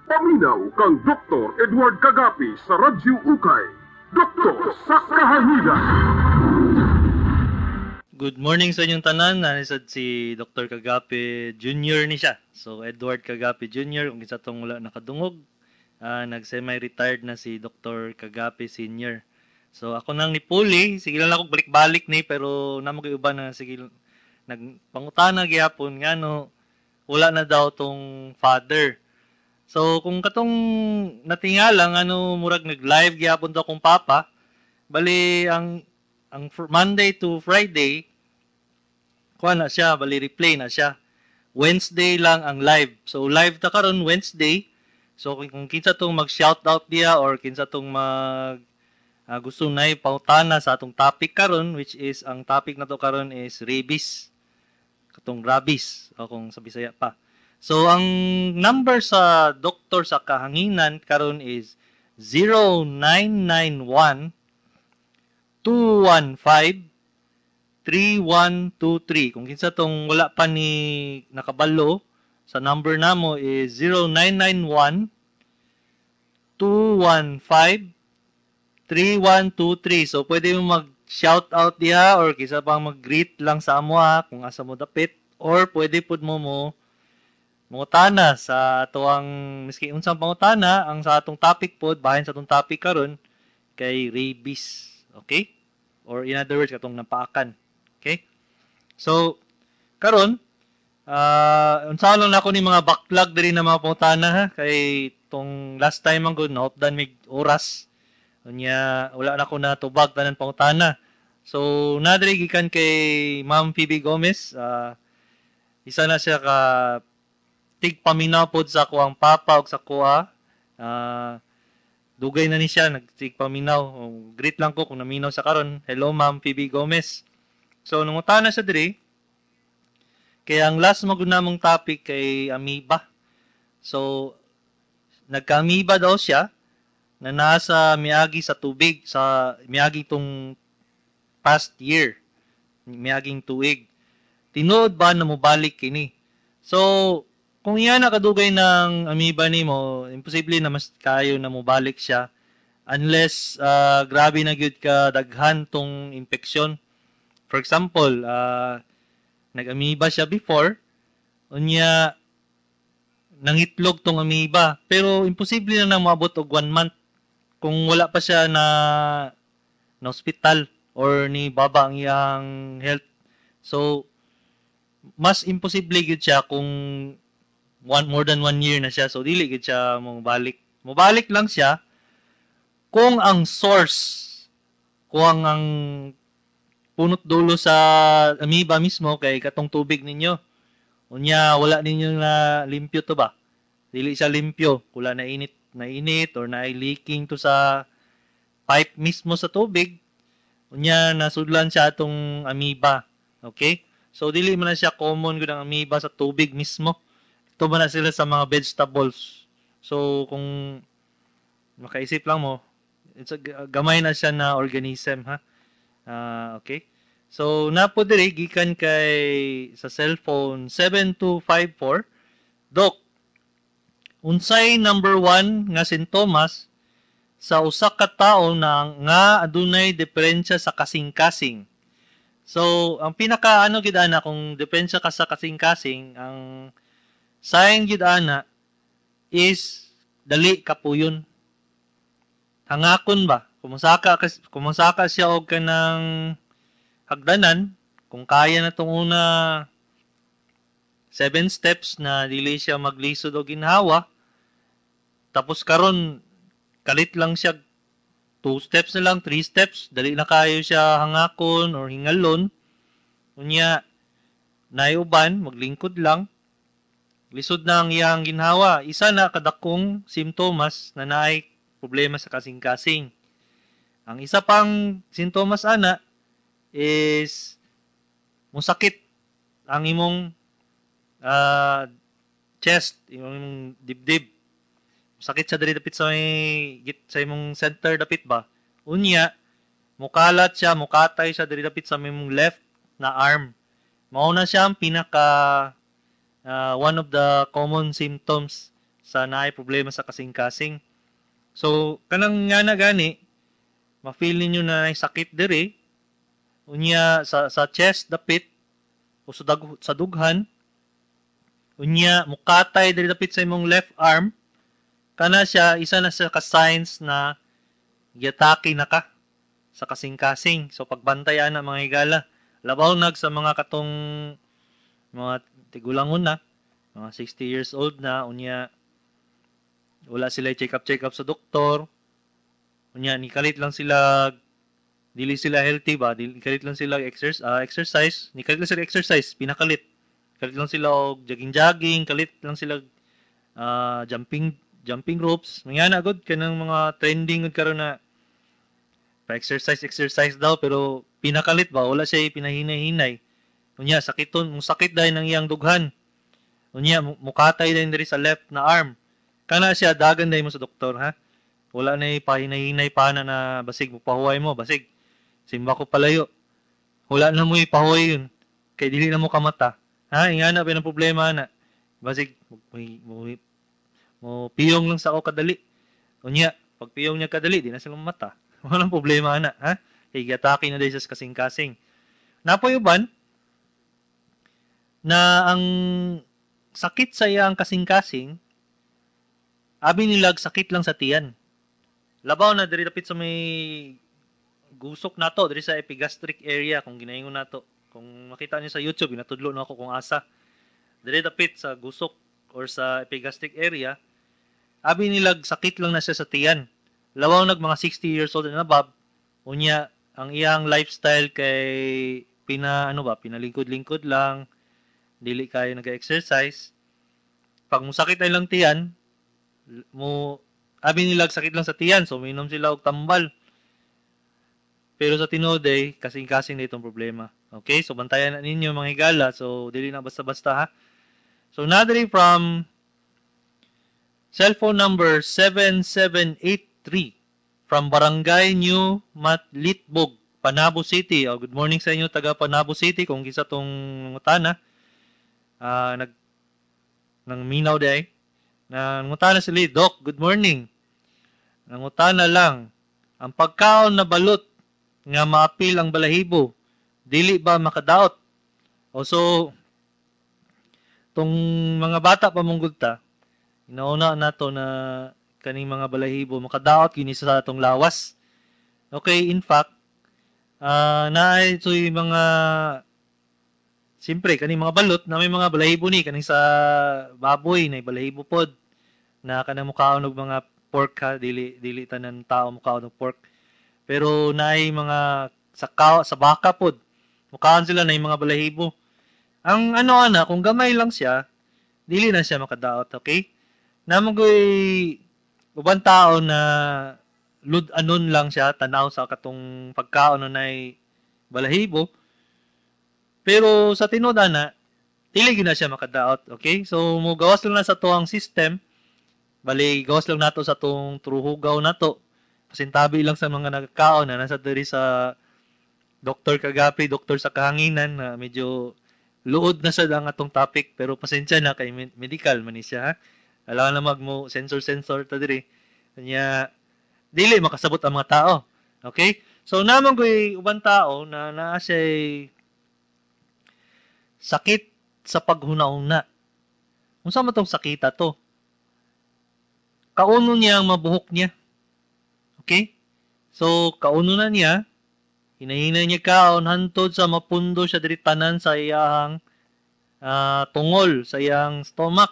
Paminaw kang Dr. Edward Kagapi sa Radyo Ukay. Doktor sa Kahanginan. Good morning sa inyong tanan. Nanisad si Dr. Kagapi Jr. ni siya. So, Edward Kagapi Jr. Kung isa itong wala nakadungog, nag-semi-retired na si Dr. Kagapi Sr. So, ako nang ni Puli. Sige lang ako balik-balik ni, pero namag-iuba na sige nagpangutana gyapon nga no, wala na daw tong father. So, kung katong natingalang, murag nag-live gyapon daw kung papa, bali, ang Monday to Friday, kuha na siya, bali replay na siya. Wednesday lang ang live. So, live ta karon Wednesday. So, kung kinsa tong mag-shoutout diya or kinsa tong gusto na ipautana sa atong topic karon, which is, ang topic na to karon is rabies. Katong rabies, o kung sa Bisaya pa. So, ang number sa doktor sa kahanginan karon is 0991 215-3123. Kung kinsa tong wala pa ni nakabalo, sa number namo is 0991-215-3123. So, pwede mo mag-shoutout diha or kinsa pang mag-greet lang sa amo kung asa mo dapit. Or pwede pud mo mangutana sa atuang miski unsang pangutana, ang sa atong topic pod, bahin sa atong topic karon kay rabies. Okay? Or in other words, katong napaakan. Okay? So, karon, unsa lang ako ni mga backlog diri na mga pangutana ha, kay tong last time ang good, naopdan mig oras. Unya, wala na ako na tubag tanan pangutana. So, nadiri gikan kay Ma'am Phoebe Gomez. Isa na siya ka tigpaminaw pod sa kuang papa ug sa kuha. Dugay na ni siya, nagtigpaminaw. Greet lang ko kung naminaw sa karon. Hello, Ma'am Phoebe Gomez. So, nangutan na siya diri. Kaya ang last magunamong topic kay amoeba. So, nagka-amoeba daw siya na nasa miagi sa tubig, sa miagi tong past year. Miaging tuig. Tinuod ba na mobalik kini? So, kung yan nakadugay ng amoeba nimo, imposible na mas kayo na mobalik siya unless grabe na gyud ka daghan tong infeksyon. For example, nag-amoeba siya before, unya nangitlog tong amoeba, pero imposible na maabot og 1 month kung wala pa siya na hospital or ni baba ang iyang health. So, mas imposible gyud siya kung more than 1 year na siya. So, dili gid siya mabalik. Mabalik lang siya kung ang source, kung ang punot dulo sa amoeba mismo kay katong tubig ninyo. Unya, wala ninyo na limpyo to ba? Dili siya limpyo. Kula na init or na leaking to sa pipe mismo sa tubig. Unya, nasudlan siya atong amoeba. Okay? So, dili man na siya common gud ang amoeba sa tubig mismo. Ito ba na sila sa mga vegetables. So, kung makaisip lang mo, gamay na siya na organism, ha? Okay? So, napo diri gikan kay sa cellphone 7254. Doc, unsay number 1 nga sintomas sa usa ka tawo nga adunay diferensya sa kasing-kasing? So, ang pinaka gid ana kung diferensya ka sa kasing-kasing, ang sign gid ana is dali kapuyon. Hangakon ba? Kumasaka siya og kanang hagdanan, kung kaya na tong una 7 steps na dili siya maglisod og ginhawa, tapos karon kalit lang siya 2 steps na lang, 3 steps, dali na kayo siya hangakon or hingalon. Unya, nayuban, maglingkod lang, lisod na ang iyang ginhawa. Isa na kadakong simptomas na naay problema sa kasing-kasing. Ang isa pang simptomas ana is musakit ang imong chest, imong dibdib. Musakit sa diri dapit sa imong center dapit ba. Unya, mukalat siya, mukatay siya diri dapit sa imong left na arm. Mao na siya ang pinaka one of the common symptoms sa naay problema sa kasing-kasing. So kanang nga na gani ma-feel ninyo na nay sakit diri unya sa chest dapit o sa dughan unya mukatay diri dapit sa imong left arm kana siya isa na siya ka signs na giatake na ka sa kasing-kasing. So pagbantayan na mga higala labaw nag sa mga katong mga tigulangon na mga 60 years old na unya wala sila check up sa doktor unya ni kalit lang sila dili sila healthy ba dili kalit lang sila exercise ni kalit lang sila exercise pinakalit kalit lang sila og jogging kalit lang sila jumping ropes nga na good kanang mga trending gud karon na pa exercise daw pero pinakalit ba wala siya pinahinay-hinay unya sakiton sakit dahil ng iyang dughan unya mukatay din diri sa left na arm kana siya dagan dahil mo sa doktor ha wala na pahinay-hinay pa na basig mo pahuway mo basig simba ko palayo wala na mo ipahuway yun kay dili na mo kamata ha nga na pinang problema na basig mo piyong lang sa ako kadali unya pag piyong niya kadali di na sila mata walang problema na ha kay gataki na dahil sa kasing-kasing napoyuban na ang sakit sa iyang kasing-kasing abi nilag sakit lang sa tiyan labaw na diri dapit sa may gusok nato diri sa epigastric area kung ginaingon nato kung makita niyo sa YouTube ginatudlo na ako kung asa diri dapit sa gusok or sa epigastric area abi nilag sakit lang na siya sa tiyan labaw nag mga 60 years old na above unya ang iyang lifestyle kay pinalingkod-lingkod lang dili kayo nag-exercise pag mo sakit ay lang tiyan mo abi nilag sakit lang sa tiyan so minom sila og tambal pero sa tinuod ay kasing-kasing na itong problema okay so bantayan na ninyo mga higala so dili na basta-basta ha so nadiri from cellphone number 7783 from Barangay New Matlitbog, Panabo City. Good morning sa inyo taga Panabo City kung kisa tong ngutana nang minaw day nangutana sila Doc, good morning. Nangutana lang, ang pagkaon na balot nga maapil ang balahibo, dili ba makadaot? O so, tong mga bata pa mong ta, inauna nato na kaning mga balahibo makadaot kini sa atong lawas. Okay, in fact, naay so yung mga siyempre kaning mga balot na may mga balahibo ni kaning sa baboy na balahibo pod na kanang mukaon og mga pork ha dili tanan tao mukaon og pork pero naay mga sa baka pod mukaon sila na mga balahibo ang kung gamay lang siya dili na siya makadaot okay namogoy uban tao na anon lang siya tanaw sa katong pagkaon na nay balahibo pero sa tinuod na dili na siya makadaot okay so mo gawas lang na sa tuang system bali gawas lang nato sa tong truhugaw nato pasintabi lang sa mga nagkaon na nasa diri sa doktor kagapi doktor sa kahanginan na medyo luod na sa ang atong topic pero pasensya na kay medical man siya ha alam na magmo sensor ta diri kanya dili makasabot ang mga tao okay so namang koy uban tao na naa siya sakit sa paghuna-una. Unsa man tong sakita to? Kauno niya ang mabuhok niya. Okay? So, kauno na niya, hinahinay niya kaon hantod sa mapundo siya diri tanan sa iyang tungol, sa iyang stomach.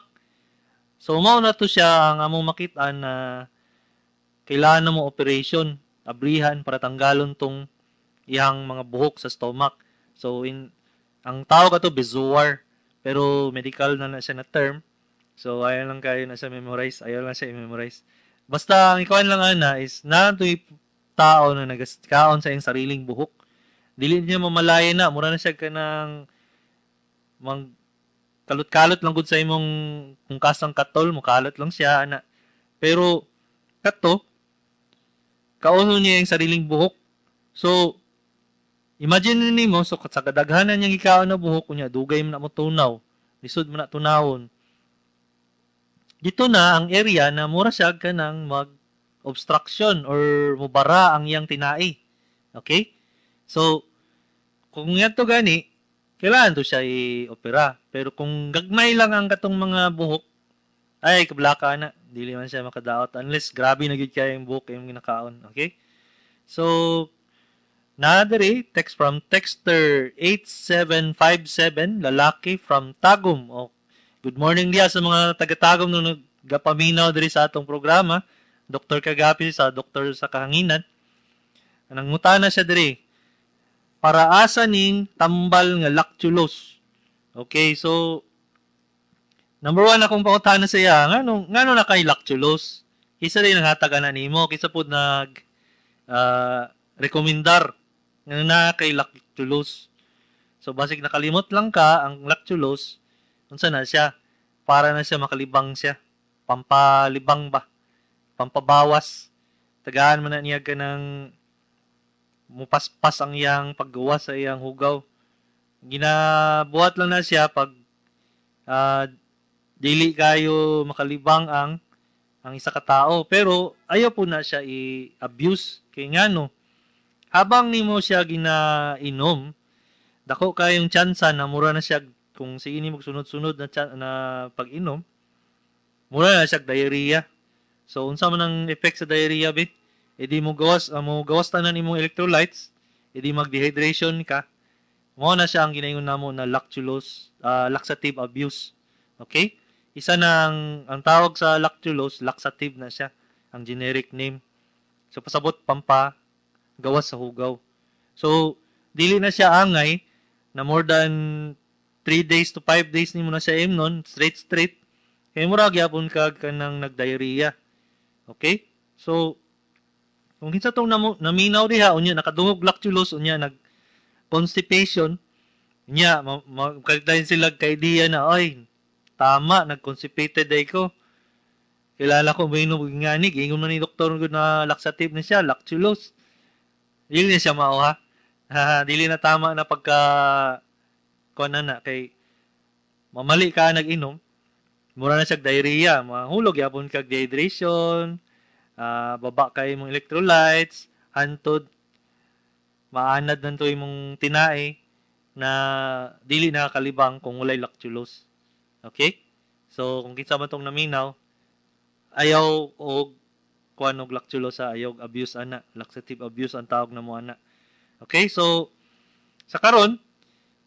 So, mao na to siya ang among makit-an na kailangan na mo operation, abrihan para tanggalon tong iyang mga buhok sa stomach. So, ang tawag ato bezoar pero medical na siya na term so ayaw lang kayo na siya memorize basta ang ikuan lang ana is natoy tao na nagkaon sa iyang sariling buhok dili niya mamalayan na mura na siya kanang kalot-kalot lang gud sa imong kung kasang katol mo kalot lang siya ana pero kato kauno niya yung sariling buhok so imagine nimo so sa kadaghanan niyang ikaon na buhok niya dugay man na mo tunaw lisod man na tunawon dito na ang area na mura siya ka ng mag-obstruction or mubara ang iyang tinai. Okay? So, kung yan to gani, kailangan to siya i-opera. Pero kung gagmay lang ang katong mga buhok, ay, kablaka na. Dili man siya makadaot. Unless, grabe na gid kaya yung buhok yung ginakaon. Okay? So, nadari, text from Texter 8757, lalaki from Tagum. O, good morning diya sa mga taga-Tagum nung nagapaminaw diri sa atong programa. Dr. Kagapi sa Dr. sa Kahanginan. Nangutana siya diri. Para asa ning tambal nga lactulose. Okay, so number 1 akong pautana sa iya, ngano na kay lactulose? Kisa rin nanghatag ana nimo, kisa pud nag rekomendar nga na kay lactulose. So basig nakalimot lang ka ang lactulose, unsa na siya? Para na siya makalibang siya. Pampalibang ba? Pampabawas. Tagaan man na niya ka ng mupaspas ang iyang paggawa sa iyang hugaw. Ginabuhat lang na siya pag dili kayo makalibang ang isa ka tao. Pero ayaw po na siya i-abuse. Kaya nga no, habang nimo siya ginainom, dako kayong tsansa na mura na siya, kung sige ni sunod-sunod na pag-inom, mura na siya diarrhea. So unsa man ang effect sa diarrhea bit? Edi mo gawas tanan imong electrolytes, edi mag-dehydration ka. Mo na siya ang ginaingon namo na lactulose, laxative abuse. Okay? Isa na ang tawag sa lactulose, laxative na siya, ang generic name. So pasabot pampa gawas sa hugaw. So dili na siya angay na more than 3 days to 5 days nimo na siya imnon, straight. Kaya mura gyapon ka kanang nagdiarrhea. Okay? So kung kinsa tong naminaw diha unya nakadungog lactulose unya nag constipation unya magkagdayon sila kay idea na ay tama nag-constipated day ko. Kilala ko mainom nga ni ingon man ni doktor gud na laxative na siya, lactulose. Dili na siya mao ha. Dili na tama na pagka kuan na kay mamali ka nag-inom. Mura na siya diarrhea, mahulog yapon kag dehydration. Baba kay mong electrolytes, hantod maanad nanto imong tinai na dili nakakalibang kung walay lactulose. Okay? So kung kinsa man tong naminaw, ayaw og kuan og lactulose, ayaw abuse ana, laxative abuse ang tawag namo ana. Okay? So sa karon,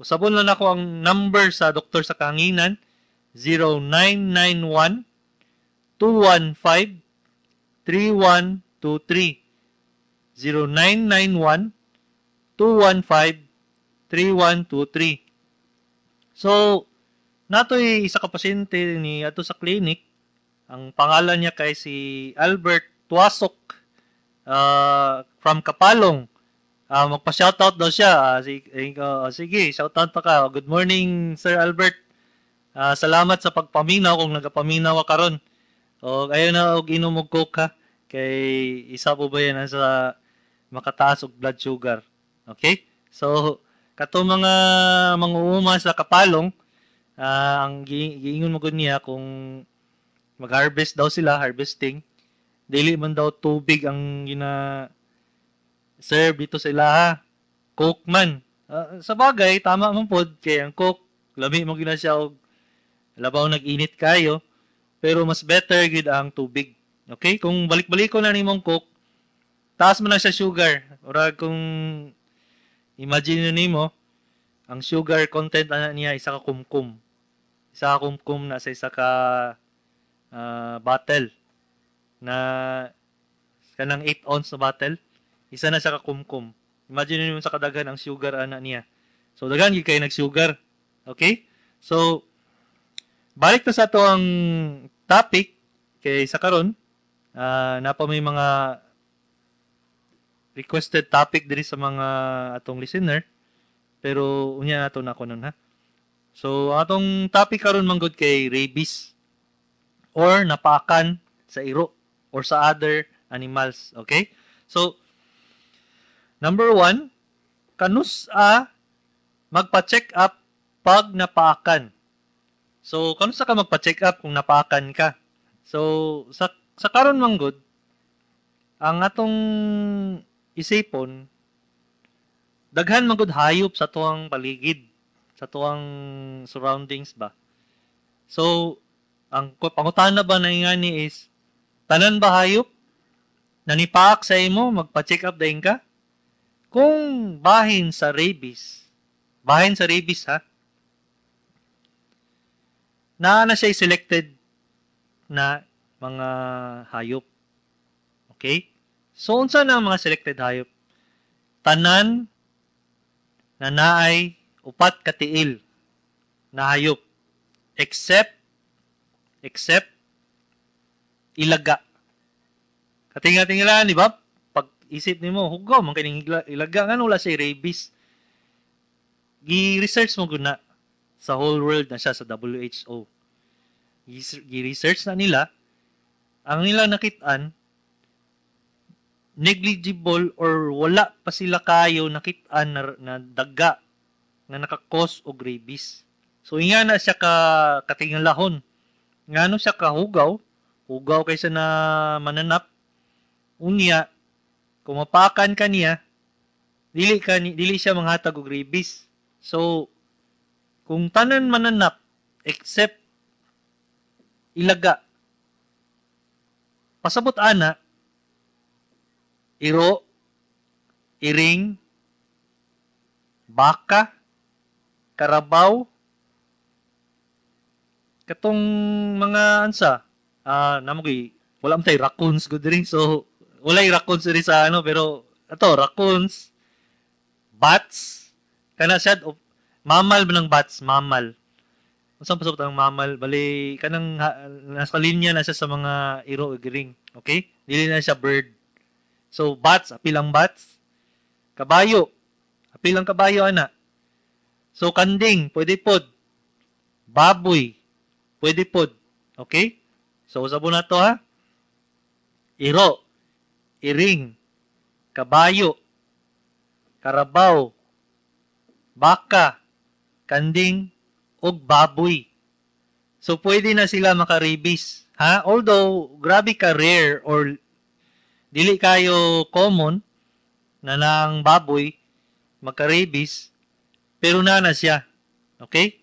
usabon lang ako ang number sa doktor sa Kahanginan, 0991 215 3123. 0991 215 3123. So, natoy isa ka pasyente ni ato sa clinic. Ang pangalan niya kay si Albert Tuasok from Kapalong. Magpa-shoutout daw siya. Sige, shoutout pa ka. Good morning, Sir Albert. Salamat sa pagpaminaw kung nagapaminaw ka karon. O ayaw na og inom og coke ha. Kay isa po ba yan sa makataas og blood sugar. Okay? So, kato mga uma sa Kapalong, ang giingon mo gud niya kung mag-harvest daw sila, harvesting, dili man daw tubig ang serve dito sa ilaha. Coke man. Sa bagay, tama man pod kay ang coke, lami mo gina siya og labaw nag-init kayo, pero mas better gid ang tubig. Okay? Kung balik-balik ko na nimong coke, taas mo na siya sugar. Ora kung imagine nimo, ang sugar content ana niya isa ka kumkum. Isa ka kumkum na sa isa ka bottle na kanang 8 ounce na bottle. Isa na siya ka kumkum. Imagine niyo sa kadaghan ang sugar ana niya. So daghan gid kay nag-sugar. Okay? So balik ta sa ato ang topic kay sa karon, napa may mga requested topic diri sa mga atong listener, pero unya nato na kunon ha. So atong topic karon manggod kay rabies or napakan sa iro or sa other animals. Okay? So number 1, kanus-a magpa-check up pag napakan. So, kanusa ka magpa-check up kung napakan ka? So sa karon man gud ang atong isipon daghan man gud hayop sa tuwang paligid, sa tuwang surroundings ba. So ang pangutana ba na ingani is tanan ba hayop nanipaak sa imo magpa-check up dayon ka? Kung bahin sa rabies ha, na siya selected na mga hayop. Okay? So, unsa na ang mga selected hayop? Tanan na naay upat ka tiil na hayop. Except ilaga. Katinga-tingala, di ba? Pag isip nimo, hugaw, man kining ilaga, nga wala siya rabies. Gi-research mo guna sa whole world na siya sa WHO. Gi-research na nila, ang nila nakitaan, negligible or wala pa sila kayo nakitaan na daga na nakakos og rabies. So, nga na siya katingalahon. Nga no siya kahugaw, hugaw kaysa na mananap, unya, kung mapakan ka niya, dili siya manghatag og rabies. So, kung tanan mananap, except ilaga, pasabot ana, iro, iring, baka, karabaw, katong mga ansa, namogi, wala man tayo raccoons good rin. So, wala yung raccoons rin sa pero ato, raccoons, bats, kana siya, mamal ba ng bats, mamal. Unsa pa sa mamal, bali, kanang nasa linya na siya sa mga iro, iring, okay? Dili na siya bird. So, bats, apilang bats, kabayo, apilang kabayo, ana. So, kanding, pwede pod, baboy, pwede pod. Okay? So, usabo na to ha. Iro, iring, kabayo, karabaw, baka, kanding, ug baboy. So, pwede na sila makaribis. Ha? Although, grabe ka rare or dili kayo common na ng baboy magkaribis, pero na siya. Okay?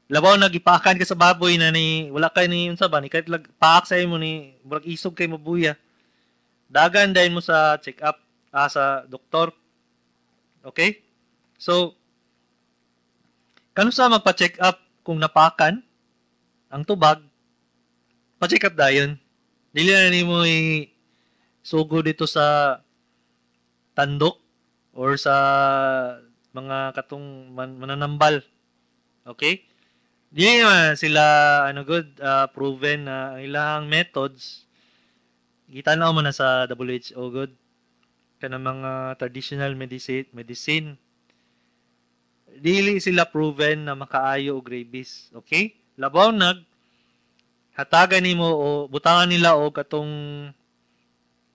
Labaw nagipakan ka sa baboy na ni wala kay ni unsa ba ni kahit paak sa imo ni murag isog kay mabuya. Dagan dayon mo sa check up sa doktor. Okay? So kanu sa magpa-check up kung napakan ang tubag, pa-check up dayon. Dili na nimo sugo dito sa tandok or sa mga katong mananambal. Okay? Di naman sila proven na ang ilang methods gitanaw mo na sa WHO good kana mga traditional medicine dili sila proven na makaayo og rabies. Okay? Labaw hatagan nimo o butangan nila og katong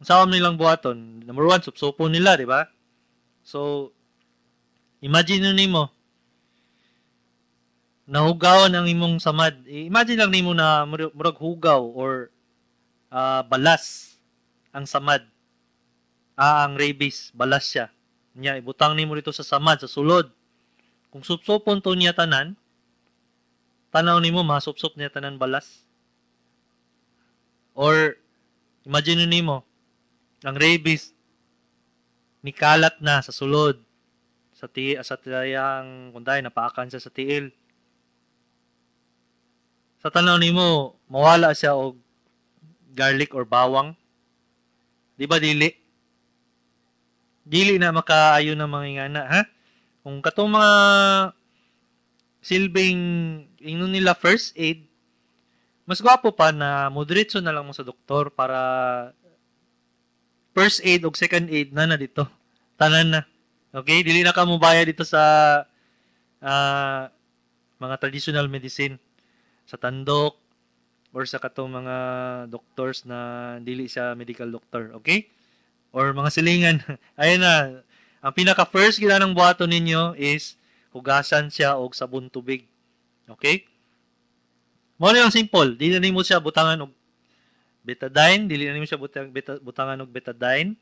unsawam nilang buhaton. Number 1, supsupon nila, di ba? So imagine nimo nahugawan ang imong samad. Imagine lang nimo na murag hugaw or balas ang samad. Ang rabies, balas siya. Nya ibutang nimo dito sa samad, sa sulod. Kung supsupon to niya tanan, tanaw nimo masupsop niya tanan balas. Or imagine nimo ang rabies nikalat na sa sulod sa tiyang kunday napaakan siya sa tiil. Sa tanaw nimo mawala siya og garlic or bawang. Di ba dili? Dili na makaayo ng mga ingana, ha? Kung katong mga silbing ingnon nila first aid, mas gwapo pa na moderatso na lang mo sa doktor para first aid o second aid na dito. Tanan na. Okay? Dili na ka mo bayad dito sa mga traditional medicine. Sa tandok or sa katong mga doctors na dili siya medical doctor. Okay? Or mga silingan. Ayun na. Ang pinaka-first ginanang buhaton ninyo is hugasan siya og sabon tubig. Okay? Mo na yung simple. Di na nimo siya butangan og betadine, dili na nimo siya butangan og betadine,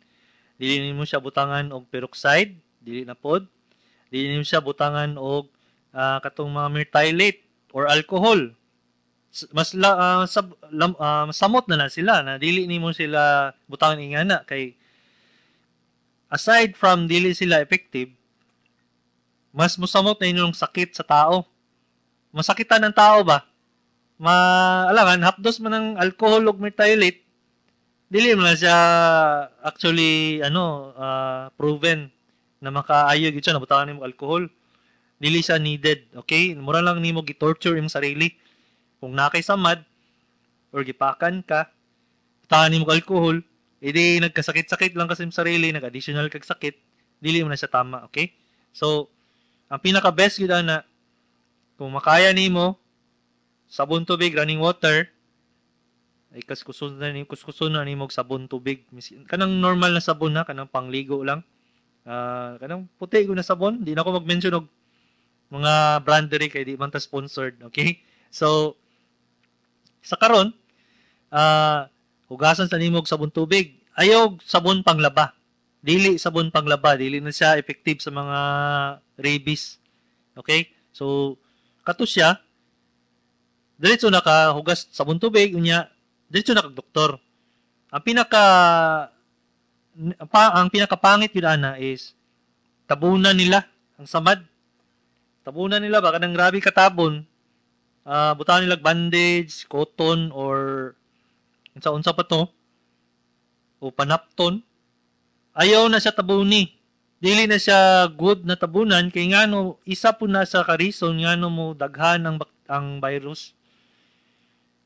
dili nimo siya butangan og peroxide, dili na pod. Dili nimo siya butangan og katong mga methylate or alcohol. Samot na sila na dili nimo sila butangan ingana kay aside from dili sila effective, mas musamot na inyong sakit sa tao. Masakitan ng tao ba? Alangan, hapdos man ng alcohol o methylate, dili mo na siya actually, proven na makaayog ito, nabutangan mo alcohol. Dili siya needed, okay? Mura lang nimo gi-torture yung sarili. Kung nakay samad, or gipakan ka, butangan mo alcohol, edi nagkasakit-sakit lang kasi yung sarili, nag-additional kag sakit, dili mo na siya tama, okay? So, ang pinaka-best yun na, kung makaya nimo, sabon tubig, running water, ay kuskusun na nimo sabon tubig. Kanang normal na sabon na, kanang pangligo lang. Kanang puti ko na sabon, di na ako mag-mention og mga brandery kay di man ta sponsored, okay? So, sa karon, hugasan sa nimo og sabon tubig. Ayaw sabon panglaba. Dili sabon panglaba, dili na siya effective sa mga rabies. Okay? So, kato siya, diretso na ka hugas sabon tubig, unya, diretso na kag doktor. Ang pinakapangit yun ana is tabunan nila ang samad. Tabunan nila baka nang grabe katabon. Butangan nila bandage, cotton or unsa pa to o panapton. Ayaw na siya tabuni. Dili na siya good na tabunan kay ngano isa po na sa karison ngano mo daghan ang virus.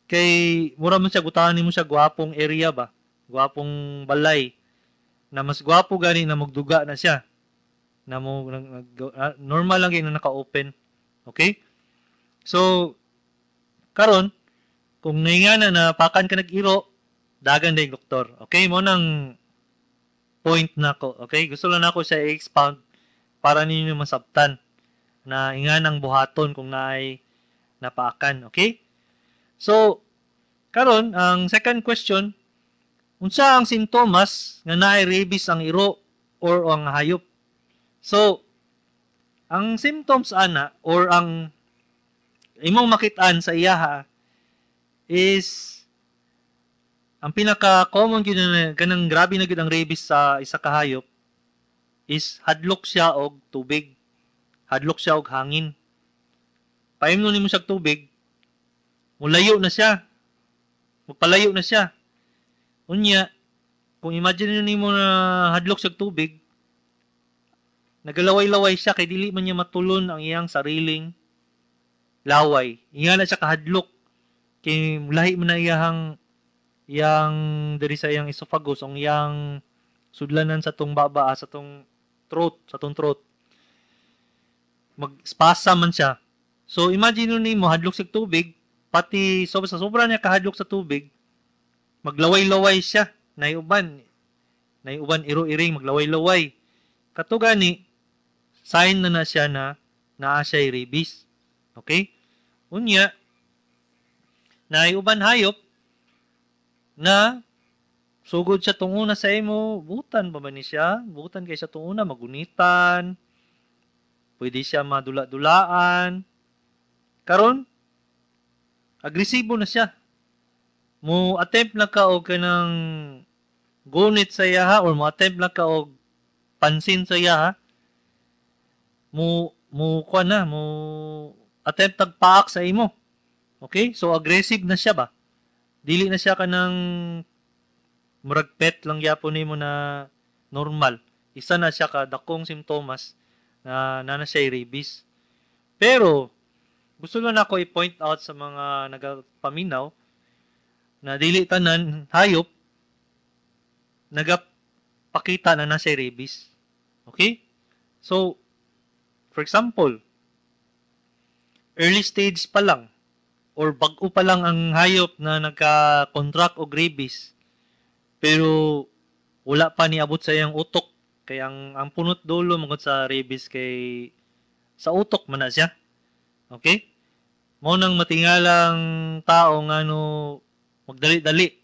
Kay mura man siya gutahan nimo siya gwapong area ba, gwapong balay na mas gwapo gani na magduga na siya. Na mo normal lang gyud na naka-open. Okay? So karon kung naingana na pakan ka nag-iro, dagan dayong doktor. Okay, mo nang point na ko. Okay, gusto lang ako siya i-expound para ninyo masabtan na inganang buhaton kung naay napaakan. Okay? So, karon ang second question, unsa ang sintomas nga naay rabies ang iro or ang hayop? So, ang symptoms ana or ang imong makit-an sa iyaha is ang pinaka-common gyud na kanang grabe na gyud ang rabies sa isa ka hayop is hadlok siya og tubig. Hadlok siya og hangin. Paimnon nimo siya og tubig, mulayo na siya. Magpalayo na siya. Unya, kung imagine nimo na hadlok siya og tubig, nagalaway-laway siya kay dili man niya matulon ang iyang sariling laway. Iyan na siya kahadlok. Kay lahi man na iyang diri sa iyang esophagus, ang iyang sudlanan sa tong baba, sa tong throat. Mag-spasm man siya. So imagine nimo hadlok sa tubig, pati sa sobra niya kahadlok sa tubig, maglaway-laway siya. Naiuban iro-iring maglaway-laway. Kato gani sign na siya na naa siya rabies. Okay? Unya, naiuban hayop na sugod siya tunguna sa imo, butan pa ba ni siya? Butan kay siya tunguna, magunitan, pwede siya madula-dulaan. Karon, agresibo na siya. Mo attempt na ka og kanang gunit sa iya ha, or mo attempt na ka og pansin sa iya ha. Mo attempt tagpaak sa imo. Okay? So aggressive na siya ba? Dili na siya kanang murag pet lang gyapon nimo na normal. Isa na siya ka dakong simptomas na siya rabies. Pero gusto lang ako i-point out sa mga nagapaminaw na dili tanan hayop nagapakita na siya rabies. Okay? So for example, early stage pa lang or bag-o pa lang ang hayop na nagka-contract og rabies, pero wala pa niabot sa iyang utok. Kaya ang punot dulo magod sa rabies kay sa utok man na siya. Okay? Mo nang matingalang tao nga no magdali-dali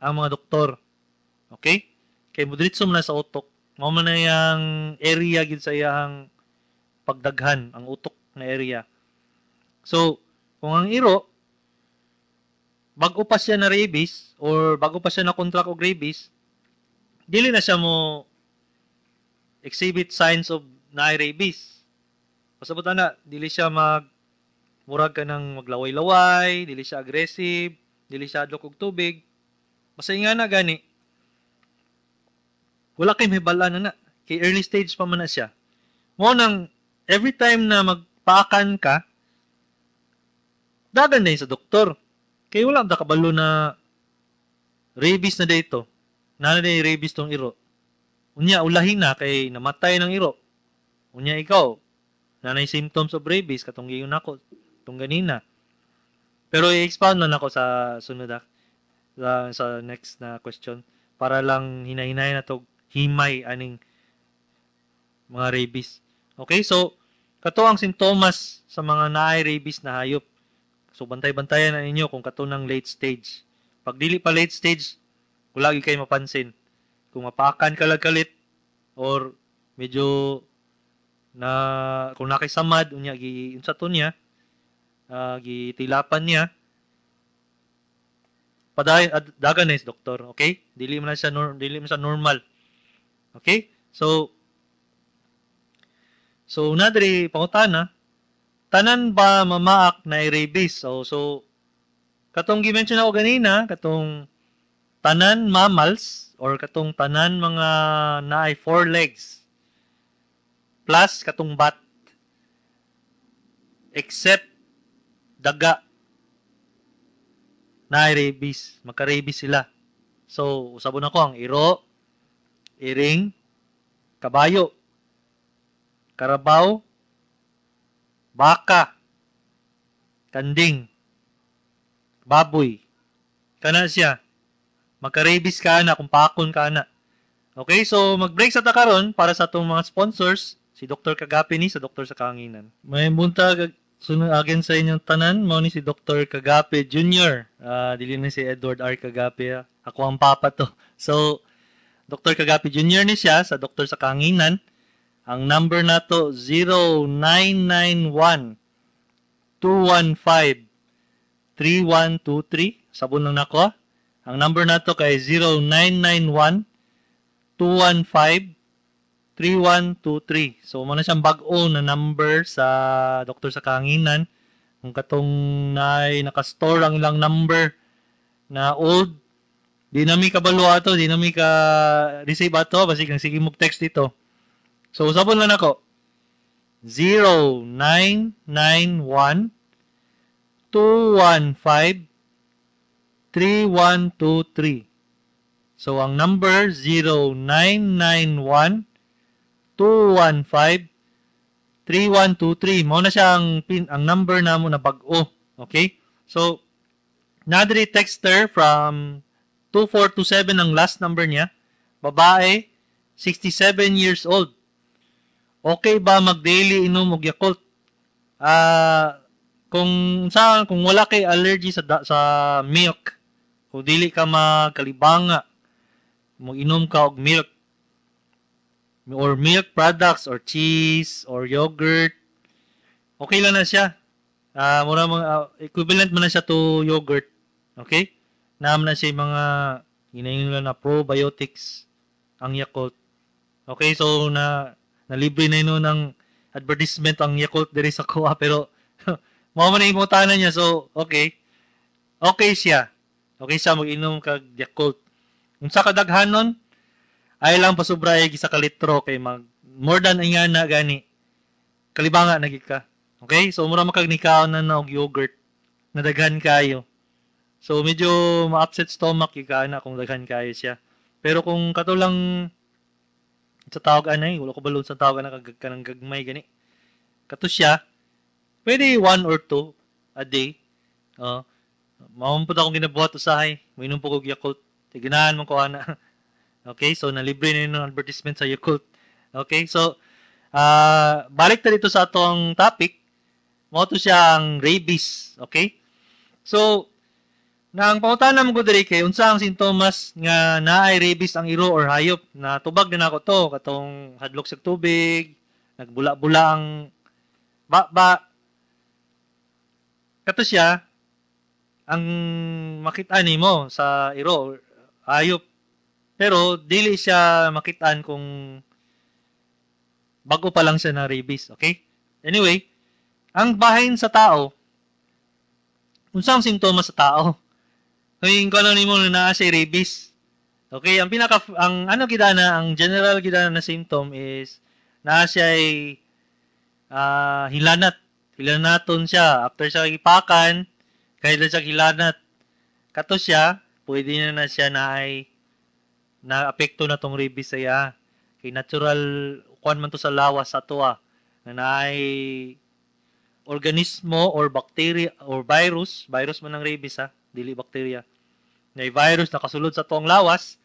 ang mga doktor. Okay? Kay mudritso man na sa utok. Mao man na yang area gid sa iyang pagdaghan, ang utok na area. So, kung ang iro bago pa siya na rabies or bago pa siya na contract og rabies, dili na siya mo exhibit signs of na rabies. Pasabot na, dili siya murag ka ng maglaway-laway, dili siya aggressive, dili siya adlok og tubig. Basta nga na gani, wala kay mahibala na. Kay early stage pa man na siya. Mo nang every time na magpaakan ka, dagan na yun sa doktor. Kay wala da kabalo na rabies na dito. Nana na yung rabies tong iro. Unya, ulahin na kay namatay ng iro. Unya, ikaw, nanay symptoms of rabies, katong giyon ako, itong ganina. Pero i-expound lang ako sa sunod sa next na question para lang hinahinay na to himay aning mga rabies. Okay, so kato ang sintomas sa mga naay rabies na hayop. So bantay-bantayan na ninyo kung kato ng late stage. Pag dili pa late stage, wala gyud kayo mapansin. Kung mapakan kalit or medyo na kung nakisamad unya gi unsa to niya, gitilapan niya, padayon dagan na is doktor, okay? Dili man siya normal. Okay? So nadiri pangutana, tanan ba mamaak na rabies? So katong gi-mention ako ganina, katong tanan mammals or katong tanan mga naay 4 legs plus katong bat except daga na rabies, magka-rabies sila. So, usabon ako ang iro, iring, kabayo, karabaw, baka, kanding, baboy. Kana siya. Magka-rabies ka na kung pakon ka na. Okay, so mag-break sa takaron para sa atong mga sponsors, si Dr. Kagapi ni sa Dr. sa Kanginan. May buntag sunod again sa inyong tanan, mao ni si Dr. Kagapi Jr. Dili na si Edward R. Kagapi. Ako ang papa to. So, Dr. Kagapi Jr. ni siya sa Dr. sa Kanginan. Ang number na to 0991-215-3123. Sabon lang nako. Ang number na to kay 0991-215-3123. So, muna siyang bag-o na number sa Dr. sa Kanginan. Kung katong nakastore ang ilang number na old, di na mi kabalo ato, di na mi ka receive ato, basi kang sige mag-text dito. So, sabon lang ako. 0991-215-3123. So, ang number 0991-215-3123. Mao na siya ang number namo na bag-o. Okay? So, nadri texter from 2427 ang last number niya. Babae, 67 years old. Okay ba mag-daily inom og Yakult? Kung wala kay allergy sa milk, kung dili ka magkalibanga, mag-inom ka og milk or milk products or cheese or yogurt, okay lang na siya. Equivalent man na siya to yogurt. Okay? Naman na siya mga hinahingan na probiotics ang Yakult. Okay, so nalibre na yun ng advertisement ang Yakult diri sa kuha, pero mao man ang imutanan niya. So, okay. Okay siya. Okay siya mag-inom kag Yakult. Kung sa kadaghanon, ay lang pasubra ay sa kalitro kay more than ay nga na gani. Kalibanga na ka. Okay? So, mura makagnikaon na og yogurt na daghan kayo. So, medyo ma-upset stomach ka na kung daghan kayo siya. Pero kung katulang sa tawag anay, wala ko balon sa tawag na kanang gagmay gani. Kato siya, pwede 1 or 2 a day. Mamumpod akong ginabuhat usahay. Mainom po kong Yakult. Tiginahan mo ko ana. Okay, so nalibre na yun ng advertisement sa Yakult. Okay, so balik na dito sa atong topic. Mo to siya ang rabies. Okay? So, Na ang pangutana mo ko diri kay unsa ang sintomas nga naay rabies ang iro or hayop na tubag din ako to katong hadlok sa tubig, nagbula-bula ang ba kato siya ang makita nimo sa iro or hayop. Pero dili siya makitaan kung bago pa lang siya na rabies, okay? Anyway, ang bahin sa tao, unsa ang sintomas sa tao? Kung ano nimo na naa siya rabies. Okay, ang ano gidana, ang general gidana na symptom is naa siya ay hilanat. Hilanaton siya after siya ipakan, kahit siya hilanat. Kato siya, pwede na siya na ay na apekto na tong rabies saya. Kay natural kuan man to sa lawas sa tuwa na naay organismo or bacteria or virus man ang rabies dili bacteria. Na virus na kasulod sa tuong lawas,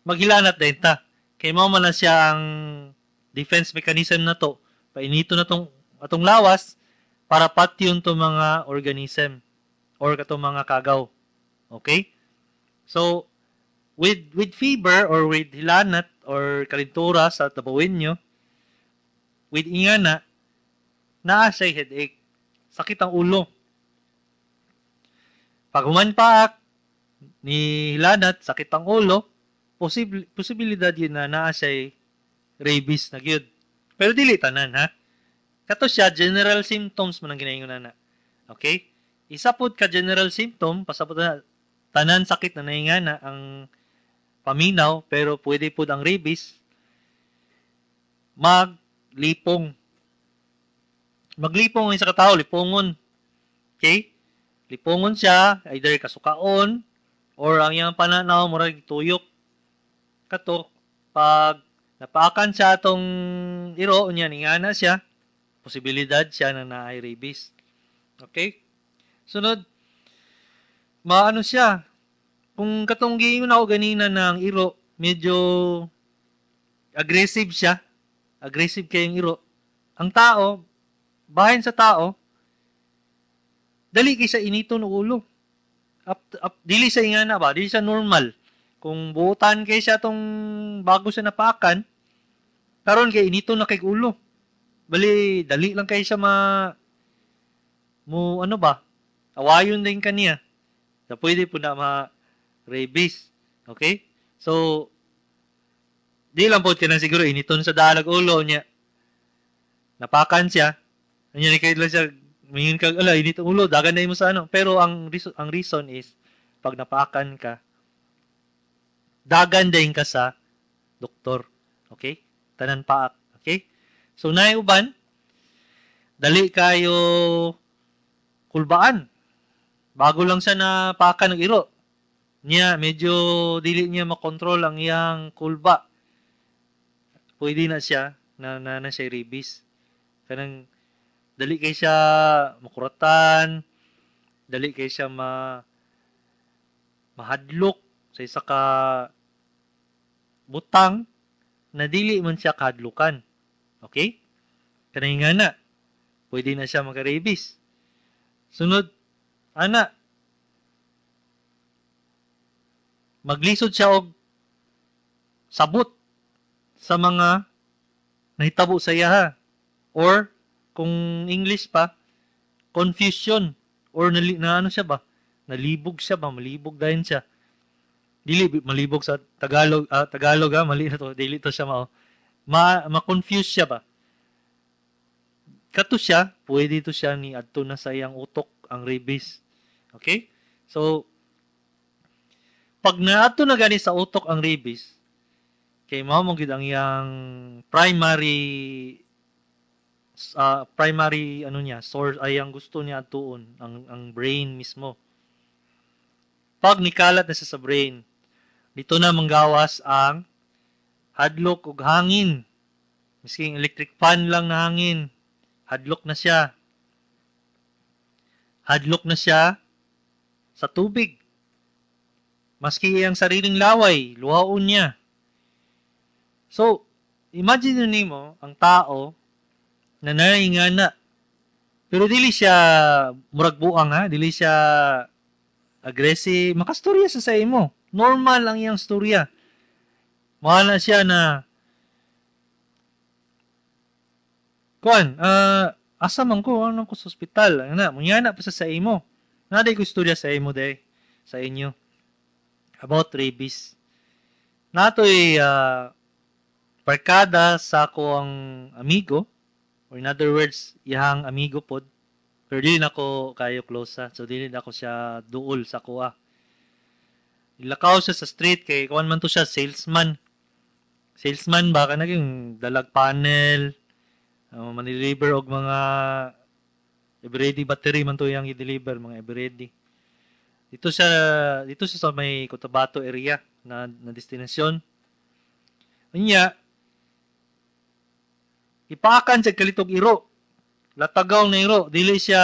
maghilanat din ta. Kay mao man na siya ang defense mechanism na to. Painito na tong atong lawas para patyon to mga organism or katong mga kagaw. Okay? So, with fever or with hilanat or kalintura sa tabawin nyo, with ingana, naa siya headache. Sakit ang ulo. Pag humanpaak, ni hilanat, sakit ang ulo, posibilidad yun na naa siya rabies na gyud. Pero dili tanan, ha? Kato siya, general symptoms man ang ginaingon na. Okay? Isa pod ka general symptom, pasapot na tanan sakit na naingana ang paminaw, pero pwede po ang rabies, maglipong. Maglipong ang isa katao, lipongon. Okay? Lipongon siya, either kasukaon, or ang iyang pananaw, murag tuyok. Kato, pag napaakan siya itong iro, niya, ningana siya, posibilidad siya na naay rabies. Okay? Sunod, maano siya, kung katong giingon ako ganina ng iro, medyo aggressive siya. Aggressive kayong iro. Ang tao, bahin sa tao, dali kay sa inito ng ulo. Dili sa ingana ba? Dili sa normal. Kung buutan kay siya tong bago siya napakan, karon kay inito na kay ulo. Bali, dali lang kay siya ano ba? Awayon din kaniya. Na pwede po na rabies. Okay? So, di lang po na siguro initon sa dalag ulo niya. Napakan siya. Ano ni kayo lang siya, mingin ka, initong ulo, dagan na mo sa ano. Pero ang reason is, pag napakan ka, dagan din ka sa doktor. Okay? Tanan paak. Okay? So, naiuban, dali kayo kulbaan. Bago lang siya napakan ng iro. Niya, medyo dili niya makontrol ang iyang kulba. Pwede na siya na siya rabies. Kanang dali kay siya makuratan, dali kay siya mahadlok sa isa ka butang na dili man siya kahadlukan. Okay? Kanang nga na, pwede na siya magka-rabies. Sunod, maglisod siya og sabot sa mga nahitabo sa iya or kung English pa, confusion or ano siya ba? Nalibog siya ba? Malibog dahil siya. Dili malibog sa Tagalog, Tagalog mali na to. Dili to siya ma-confuse siya ba? Kato siya, pwede to siya ni adto na sa iyang utok ang rabies. Okay? So, pag naato na gani sa utok ang rabies, kay mao mo gid ang iyang primary ano niya, source ay ang gusto niya atuon, ang brain mismo. Pag nikalat na siya sa brain, dito na manggawas ang hadlok ug hangin. Miski electric fan lang na hangin, hadlok na siya. Hadlok na siya sa tubig. Maski ang sariling laway, luhaon niya. So, imagine nimo ang tao na naingana. Pero dili siya murag buang dili siya aggressive, makastorya sa imo. Normal lang iyang storya. Mahala siya na kuan, asa man ko, ano ko sa ospital. Ana, munyana pa sa imo. Naday ko istorya sa imo day, sa inyo. About rabies. Nato'y barkada sa ako ang amigo, or in other words, ihang amigo pod. Pero dili na ko kayo close ha. So dili na ko siya duol sa kuha. Ilakaw siya sa street kay kuan man to siya salesman. Salesman ba ka naging dalag panel, manideliver og mga everyday battery man to yang i-deliver mga everyday. Dito siya sa may Cotabato area na destinasyon. Unya ipakan sa kalitog iro. Latagaw na iro, dili siya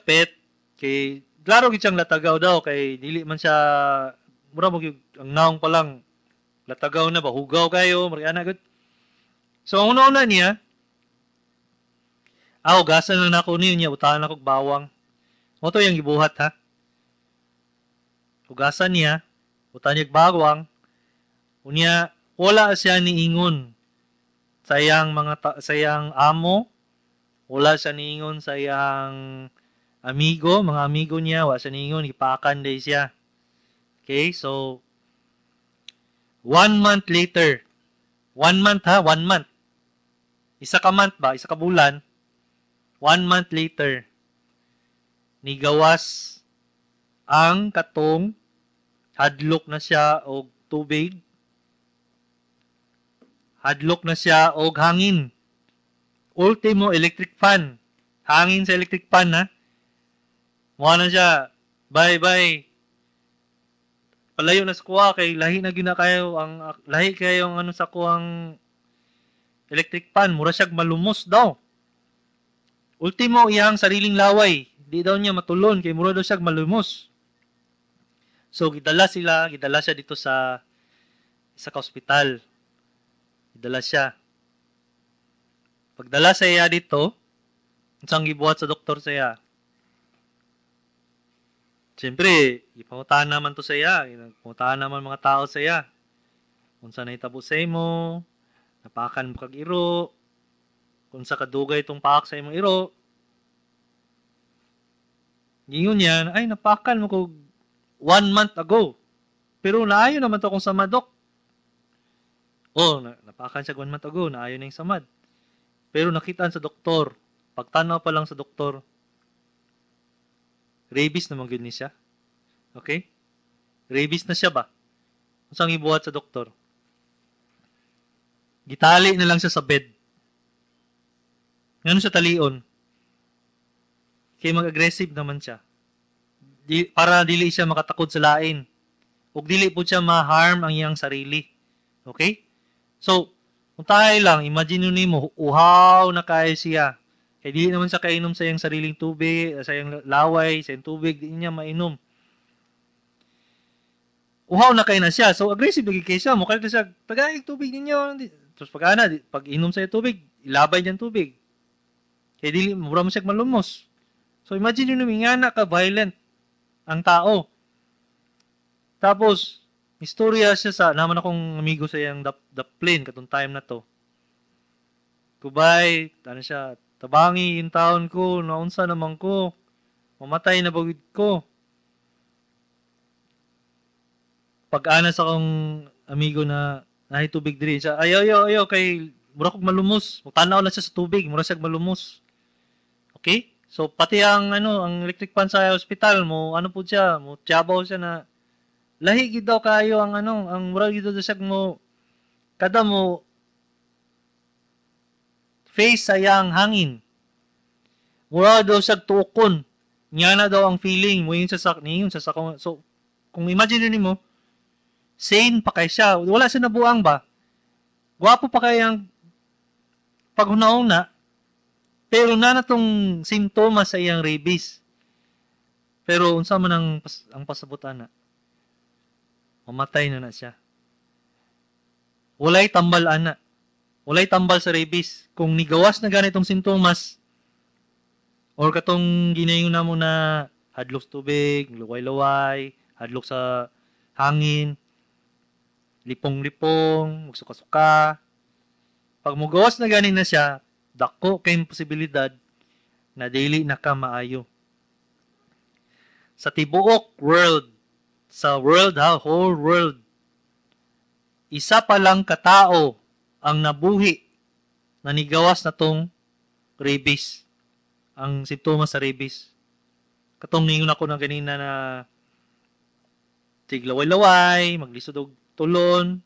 pet kay klaro gid siyang latagaw daw kay dili man siya mura mo ang naong pa lang latagaw na ba hugaw kayo mariana gud. So ang una niya gasan na nako niya utahan ako bawang. Mo to yang gibuhat ha. Hugasan niya utahan niya bawang. Unya wala siya niingon sayang amo, wala siya niingon sayang amigo, mga amigo niya, wala siya niingon, ipakan day siya. Okay, so 1 month later, 1 month ha, 1 month. Isa ka month ba, isa ka bulan, 1 month later, nigawas ang katong hadlok na siya og tubig, hadlok na siya og hangin. Ultimo electric fan. Hangin sa electric fan ha. Mukha na siya. Bye. Palayo na sa kuha kay lahi na gina kayo ang lahi kayo ang ano sa kuhang electric fan. Mura siya malumos daw. Ultimo iyang sariling laway. Di daw niya matulon kay mura daw siya malumos. So gidala siya dito sa ospital. Dala siya. Pagdala sa iya dito, isang gibuhat sa doktor sa iya. Siyempre, ipangutahan naman to sa iya. Ipangutahan naman mga tao sa iya. Kung sa naitabo sa imo, napakan mo kag iro, kung sa kadugay itong paak sa imong iro. Gingon yan, ay napakan mo ko 1 month ago. Pero naayo naman to kung sa madok. Napakan siya 1 month ago, naayon na yung samad. Pero nakitaan sa doktor, pagtanaw pa lang sa doktor, rabies naman yun siya. Okay? Rabies na siya ba? Kung saan ibuhat sa doktor? Gitali na lang siya sa bed. Ngano siya talion? Kaya mag-aggressive naman siya. Para dili siya makatakod sa lain. Ug dili po siya ma-harm ang iyang sarili. Okay? So, kung tayo lang, imagine mo, uhaw na kaya siya. Kaya di naman siya kainom sa iyang sariling tubig, sa iyang laway, sa iyang tubig, di niya mainom. Uhaw na kaya na siya. So, aggressive lagi kayo siya. Mukha siya, tagaig tubig ninyo. Tapos pag inom sa iyong tubig, ilabay niyan tubig. Kaya di, mura mo siya malumos. So, imagine nyo nga ka, violent ang tao. Tapos, istorya siya sa, naman akong amigo sa iyang the plane, katong time na to. Kubay, siya, tabangi yung taon ko, naunsa naman ko, mamatay na bagid ko. Pag-anas akong amigo na nahitubig diri siya, ayaw, kay, mura kong malumos. Tanaw lang siya sa tubig, mura siya malumos. Okay? So, pati ang electric fan sa hospital mo, po siya, mo tiyabaw siya na, lahi gid daw kayo ang mura gid daw siya mo kada mo face sayang hangin. Mura daw siya tukon. Nya na daw ang feeling mo yun sa so kung imagine nimo sane pa kay siya. Wala siya nabuang ba? Gwapo pa kay ang paghunauna pero na natong simptomas sa iyang rabies. Pero unsa man ang pasabutan na? Mamatay na siya. Walay tambal ana. Walay tambal sa rabies. Kung nigawas na ganitong sintomas or katong ginayon na mo na hadlok sa tubig, luway-luway, hadlok sa hangin, lipong-lipong, magsuka-suka. Pag mugawas na ganin na siya, dako kay posibilidad na dili na ka maayo. Sa tibuok world, sa world ha, whole world, isa pa lang katao ang nabuhi na nigawas na tong rabies. Ang simptomas sa rabies. Katong ningon ako na ganina na tiglaway-laway, maglisod og tulon,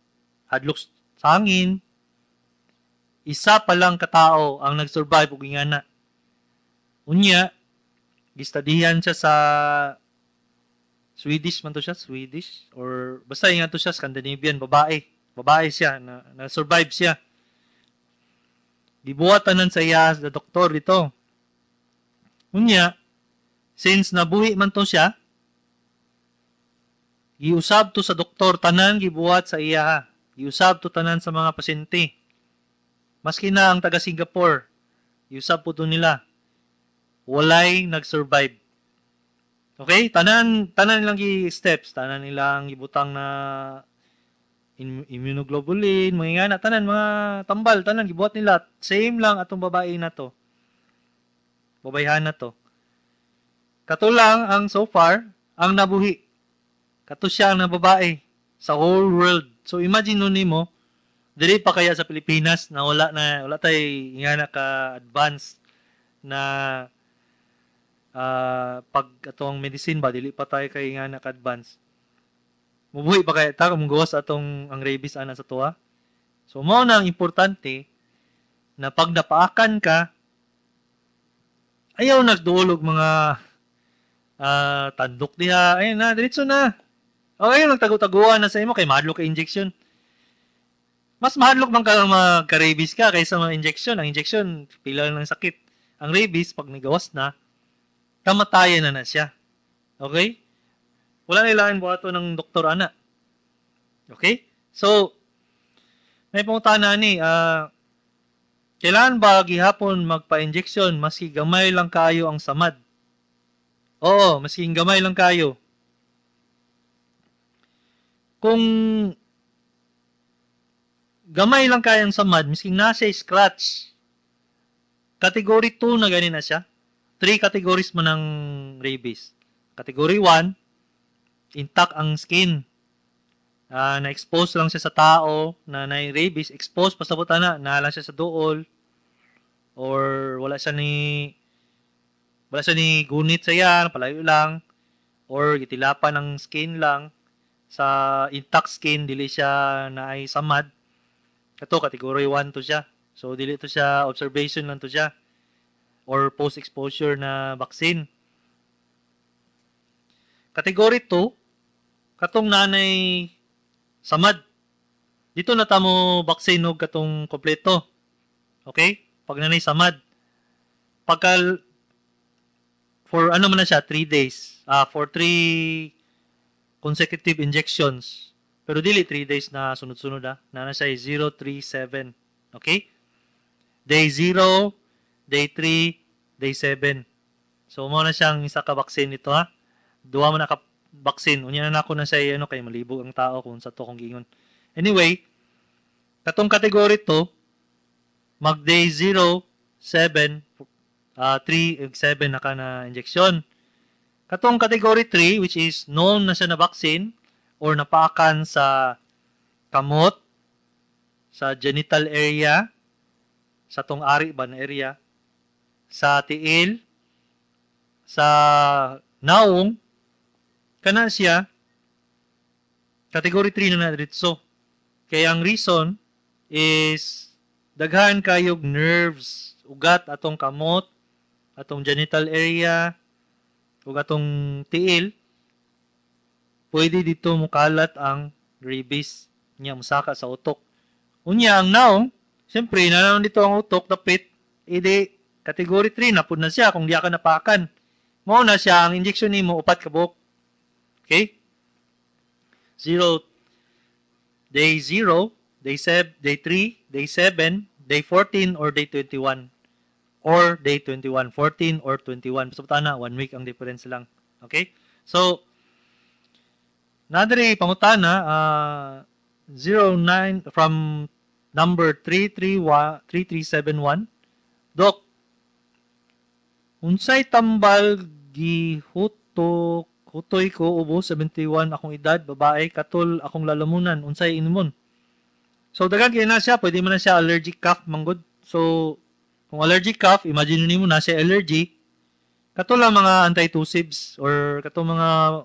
hadlok sa hangin. Isa pa lang katao ang nag-survive og ingana. Unya, gistadihan siya sa Swedish man to siya, Swedish or basta ingat to siya Scandinavian, babae siya na survive siya. Gibuhatan sa iya sa doktor dito. Unya, since nabuhi man to siya, giusab to sa doktor tanan gibuhat sa iya. Giusab to tanan sa mga pasyente. Maski na ang taga Singapore, giusab po to nila. Walay nag-survive. Okay? Tanan nilang steps, tanan nilang gibutang na immunoglobulin, mga nga tanan, mga tambal, tanan, gibuhat nila. Same lang atong babae na to. Babayhan na to. Kato lang ang so far, ang nabuhi. Kato siya ang nababae sa whole world. So imagine nun nimo, dili pa kaya sa Pilipinas na wala tay nga na ka advance na pag atong medicine ba dili pa tayo kay nga naka-advance. Mubuhi pa kaya ta kung gawas atong ang rabies ana sa tuwa. So mao na ang importante na pag napaakan ka ayaw nagduolog mga tandok diha. Ayun na, diretso na. Okay, nagtago-taguan na sa imo kay mahadlok ka injection. Mas mahadlok man ka magka-rabies ka kaysa mga injection. Ang injection, pila lang ng sakit. Ang rabies, pag nigawas na, kamatayan na siya. Okay? Wala nilain buhato ng doktor ana. Okay? So, may pangutana ni, kailan ba gihapon magpa-injection maski gamay lang kayo ang samad? Oo, maski gamay lang kayo. Kung gamay lang kayang samad, maski nasa scratch, category 2 na ganin na siya. 3 categories man ng rabies. Category 1, intact ang skin. Na-expose lang siya sa tao na rabies, expose pasabot na lang siya sa duol or wala siya ni gunit sa yan, palayo lang or gitilapan ng skin lang sa intact skin, dili siya na ay samad. Ito, category 1 to siya. So, dili to siya, observation lang to siya or post-exposure na vaccine. Category 2, katong nanay samad. Dito na tamo vaccine og katong kompleto. Okay? Pag nanay samad. Pagka for ano man na siya, 3 days. For 3 consecutive injections. Pero dili 3 days na sunod-sunod na siya 0, 3, 7. Okay? Day 0, day 3, day 7. So mo na siyang isa ka vaccine nito ha. Duwa man na ka vaccine. Unya na ako na siya kay malibog ang tao kung sa to kong gingon. Anyway, katong category to mag day 0, 7, 3, 7 na ka na injection. Katong category 3 which is known na siya na vaccine or napaakan sa kamot, sa genital area, sa tong ari ba na area, sa tiil, sa naong, kana siya, category 3 na dito. Kaya ang reason is daghan kayog nerves, ugat atong kamot, atong genital area, ug atong tiil, pwede dito mukalat ang rabies niya musaka sa utok. Unya ang naong, siyempre nanaon dito ang utok dapit, edi category 3 na pud na siya kung di ka napakan. Mao na siya ang injection nimo upat ka buok. Okay? 0 day 0, day 7, day 3, day 7, day 14 or day 21. Or day 21, 14 or 21. Basta na 1 week ang difference lang. Okay? So, nadiri pangutana 09 from number 3371. Dok, unsay tambal hutoy ko ubo 71 akong edad, babae, katul akong lalamunan, unsay inumon? So dagan kay na siya, pwede man na siya allergic cough manggod. So kung allergic cough, imagine nimo na siya allergy, katul ang mga antitussives or katul mga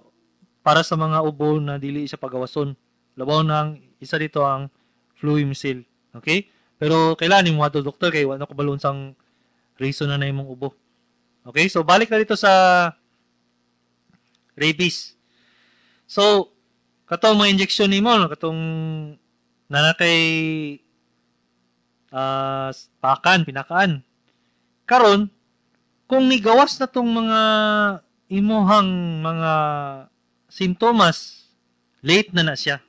para sa mga ubo na dili siya pagawason. Labaw nang isa dito ang Fluimycin. Okay? Pero kailangan mo ato doktor kay wala ko balon sang reason na imong ubo. Okay? So balik na dito sa rabies. So katong mga injection nimo, katong nanakay pinakaan. Karon kung nigawas na tong mga imuhang mga simptomas, late na siya.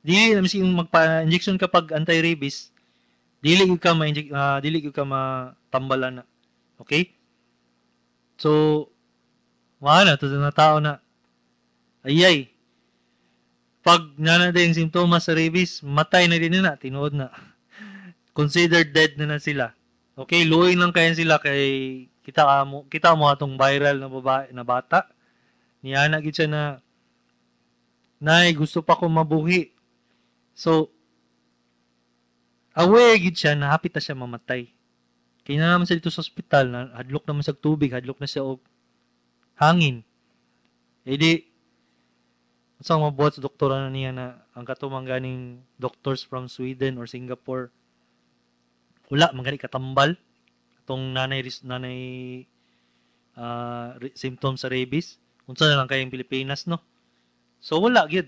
Dili na mising magpa-injection kapag anti-rabies, dili ka matambalan na. Okay? So, wala to na tao na ayay. Pag nanada yung simptomas sa rabies, matay na din na, tinuod na. Considered dead na sila. Okay, luoy lang kaya sila kay kita mo atong viral na babae na bata. Niya na gid siya na nay gusto pa ko mabuhi. So away gid siya na hapit na siya mamatay. Kaya na naman siya dito sa ospital na hadlok naman sa tubig, hadlok na siya og hangin. Eh di sa mga buhat sa doktora na niya na ang katumang ganing doctors from Sweden or Singapore wala man gani katambal itong nanay symptoms sa rabies. Unsa na lang kayang Pilipinas, no? So wala gyud.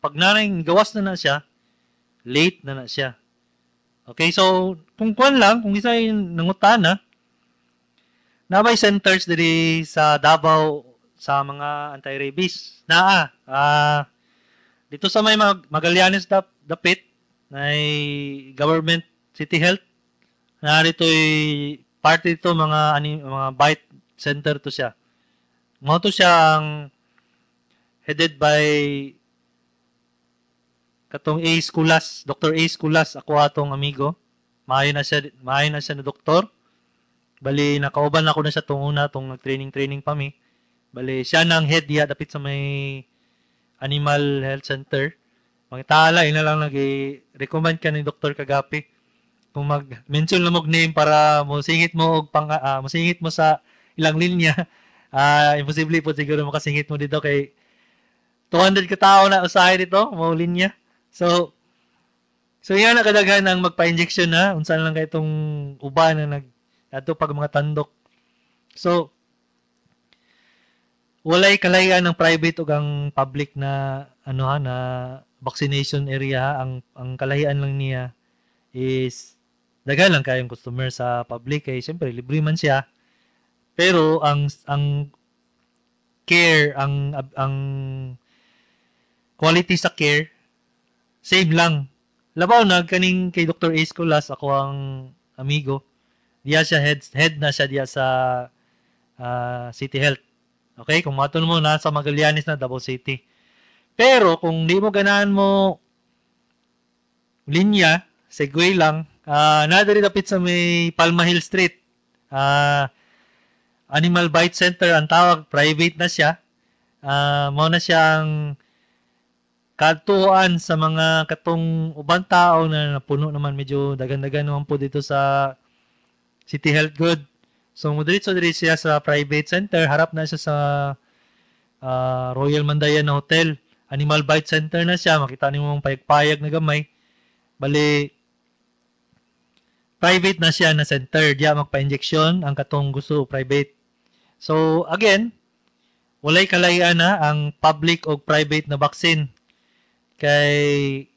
Pag nanay gawas na siya, late na siya. Okay, so kung kuan lang, kung isa yung nangutana, nabay centers diri sa Davao sa mga anti-rabies. Dito sa may Magallanes dapit na government city health na dito'y parte dito mga bite center to siya. Mo to siya ang headed by katong A. Sculas, Dr. A. Sculas, ako atong amigo. Maayo na siya na doktor. Bali nakauban ako na siya tong nag-training pa mi. Bali siya nang head diya dapit sa may Animal Health Center. Mangitala ina lang nag-recommend ka ni Dr. Kagapi kung mag-mention lang mo name para musingit mo og musingit mo sa ilang linya. Imposible po siguro makasingit mo dito kay 200 ka tao na usahay dito, mo linya. So yan na kadaghan ang magpa-injection na unsan lang kay itong uban na ato pag mga tandok. So walay kalayan ng private ug ang public na na vaccination area. Ang kalahian lang niya is daghan lang kayong customer sa public kay syempre libre man siya. Pero ang care, ang quality sa care same lang. Labaw na kaning kay Dr. A. Scolas, ako ang amigo. Diya siya head na siya diya sa City Health. Okay, kung maton mo na sa Magallanes na Davao City. Pero kung di mo ganahan mo linya, segue lang, nadiri dapit sa may Palma Hill Street. Animal Bite Center ang tawag, private na siya. Mao na siyang katuan sa mga katong ubang tao na napuno naman medyo dagan-dagan naman po dito sa City Health Good. So diretso siya sa private center, harap na siya sa Royal Mandayan na Hotel. Animal Bite Center na siya, makita niyo mong payag-payag na gamay. Bali private na siya na center, diya magpa-injection ang katong gusto private. So again, walay kalayan na ang public o private na vaccine. Kay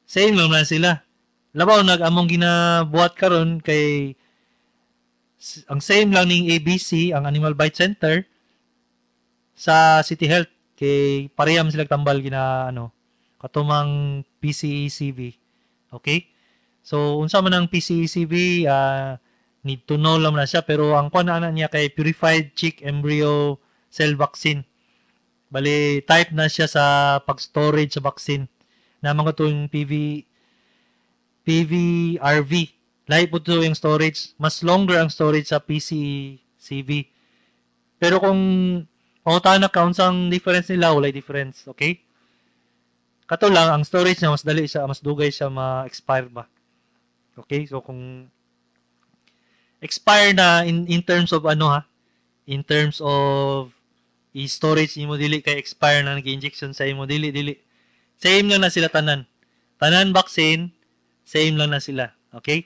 same lang na sila. Labaw nag-among ginabuhat karon kay ang same lang ning ABC, ang Animal Bite Center sa City Health kay pareham sila tambal katumang PCECV. Okay? So unsa man ang PCECV, need to know lang na siya, pero ang kuan na niya kay Purified Chick Embryo Cell Vaccine. Bali, type na siya sa pag-storage sa vaccine. Naman ko ito yung PVRV. Lahi po ito yung storage. Mas longer ang storage sa PCCV. Pero kung pangutaan na counts ang difference nila, wala difference. Okay? Kato lang, ang storage niya, mas dali siya, mas dugay siya ma-expire ba. Okay? So, kung expire na in terms of in terms of i-storage imo dili kay expire na nag-injection sa imo dili. Same lang na sila tanan. Tanan vaccine, same lang na sila. Okay?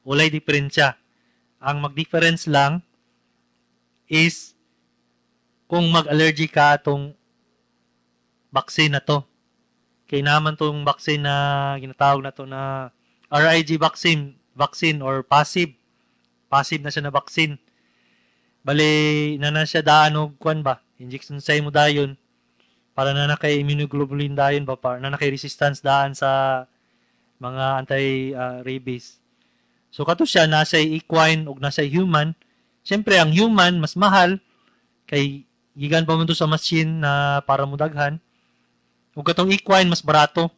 Walay diferensya. Ang mag-difference lang is kung mag-allergy ka atong vaccine na to. Kay naman tong vaccine na ginatawag na to na RIG vaccine or passive. Passive na siya na vaccine. Bali, na siya daan og kwan ba? Injection sa imo dayon para na kay immunoglobulin dayon ba para na kay resistance daan sa mga anti-rabies. So kato siya nasa equine ug nasa human. Siyempre ang human mas mahal kay gigan pa man to sa machine na para mudaghan. Ug katong equine mas barato.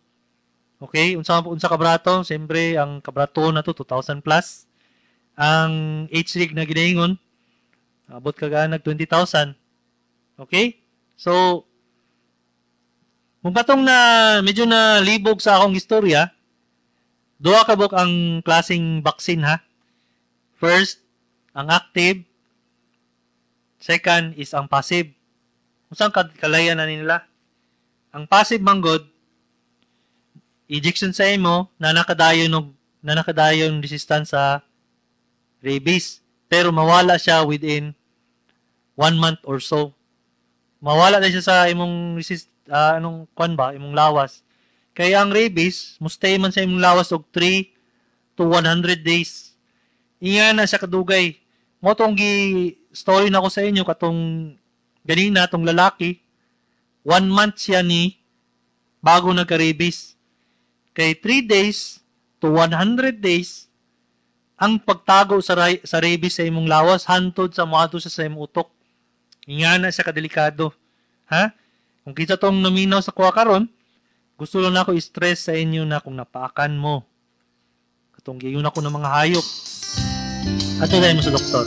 Okay, unsa ka barato? Siyempre ang kabrato na to 2,000 plus. Ang H-rig na ginaingon abot ka nag 20,000. Okay? So, kung katong na medyo na libog sa akong istorya, duha ka buk ang klaseng vaccine ha. First, ang active. Second is ang passive. Usang kalayan na nila. Ang passive manggod, injection sa imo, nanakadayon resistance sa rabies. Pero mawala siya within 1 month or so. Mawala na siya sa imong imong lawas. Kaya ang rabies, mustay man sa imong lawas og 3 to 100 days. Iyan na siya kadugay. Mo tong story na ko sa inyo katong ganina tong lalaki, 1 month siya ni bago nagka-rabies. Kay 3 days to 100 days ang pagtago sa rabies sa imong lawas hantod sa moadto sa imong utok. Inga na siya kadelikado. Ha? Kung kita tong naminaw sa kuha karon, gusto lang ako i-stress sa inyo na kung napaakan mo. Katong giyon ako ng mga hayop. Ato dahil mo sa doktor.